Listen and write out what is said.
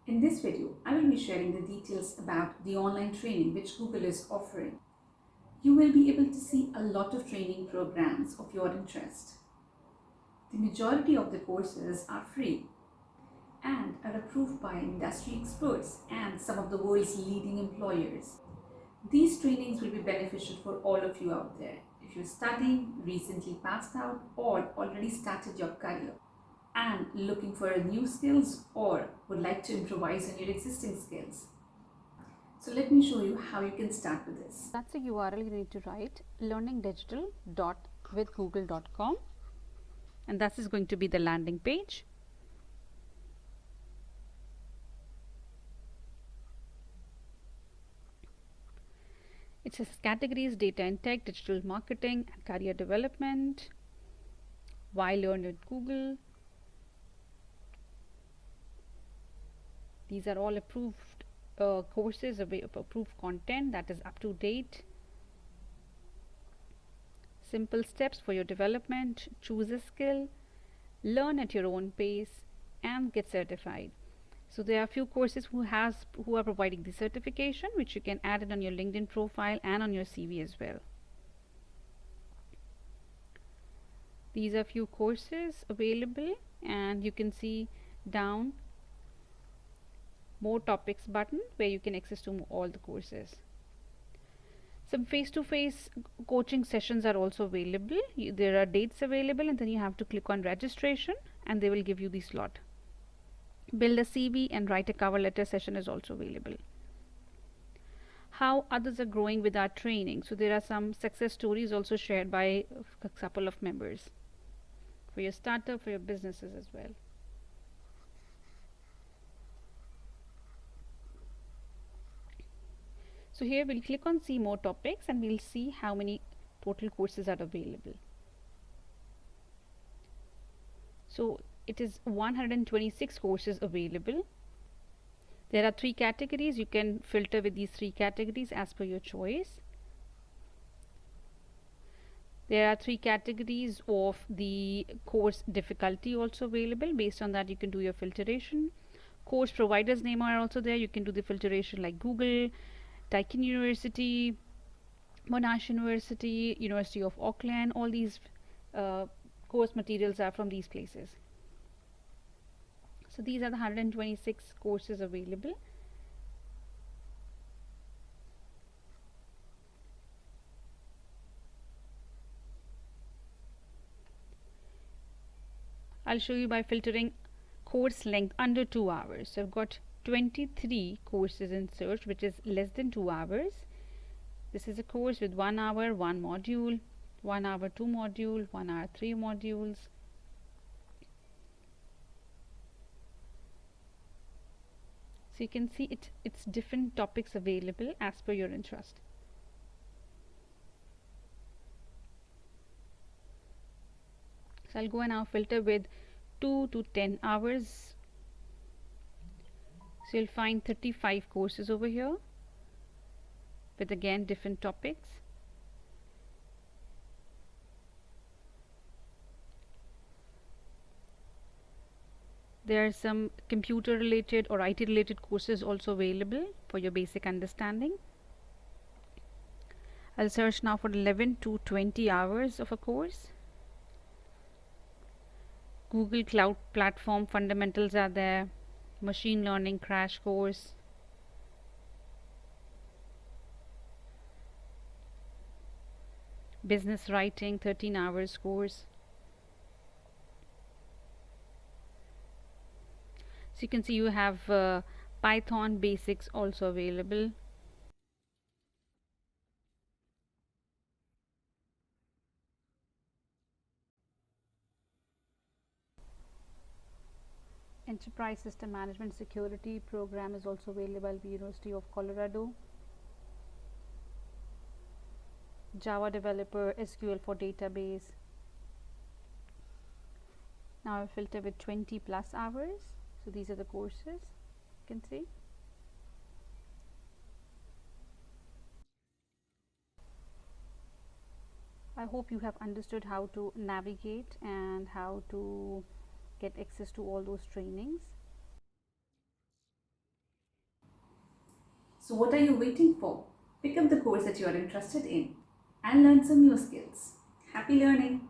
In this video, I will be sharing the details about the online training which Google is offering. You will be able to see a lot of training programs of your interest. The majority of the courses are free and are approved by industry experts and some of the world's leading employers. These trainings will be beneficial for all of you out there if you're studying, recently passed out, or already started your career and looking for a new skills or would like to improvise on your existing skills. So let me show you how you can start with this. That's a URL you need to write, learningdigital.withgoogle.com, and that is going to be the landing page. It says categories: data and tech, digital marketing, and career development. Why learn with Google? These are all approved courses, approved content that is up to date. Simple steps for your development: choose a skill, learn at your own pace, and get certified. So there are a few courses who are providing the certification, which you can add it on your LinkedIn profile and on your CV as well. These are few courses available, and you can see down more topics button where you can access to all the courses. Some face-to-face coaching sessions are also available. There are dates available, and then you have to click on registration and they will give you the slot. Build a CV and write a cover letter session is also available. How others are growing with our training. So there are some success stories also shared by a couple of members for your startup, for your businesses as well. So here we'll click on see more topics and we'll see how many total courses are available. So it is 126 courses available. There are 3 categories. You can filter with these 3 categories as per your choice. There are 3 categories of the course difficulty also available. Based on that, you can do your filtration. Course providers name are also there. You can do the filtration like Google, Taikin University, Monash University, University of Auckland. All these course materials are from these places. So these are the 126 courses available. I'll show you by filtering course length under 2 hours. So I've got 23 courses in search, which is less than 2 hours. This is a course with 1 hour, 1 module, 1 hour, 2 module, 1 hour, 3 modules. So you can see it's different topics available as per your interest. So I'll go and now filter with 2 to 10 hours. So you'll find 35 courses over here with again different topics. There are some computer related or IT related courses also available for your basic understanding. I'll search now for 11 to 20 hours of a course. Google Cloud Platform fundamentals are there. Machine learning crash course. Business writing 13 hours course. So you can see you have Python basics also available. Enterprise System Management Security program is also available at the University of Colorado. Java developer, SQL for database. Now I filter with 20 plus hours. So these are the courses you can see. I hope you have understood how to navigate and how to get access to all those trainings. So what are you waiting for? Pick up the course that you are interested in and learn some new skills. Happy learning!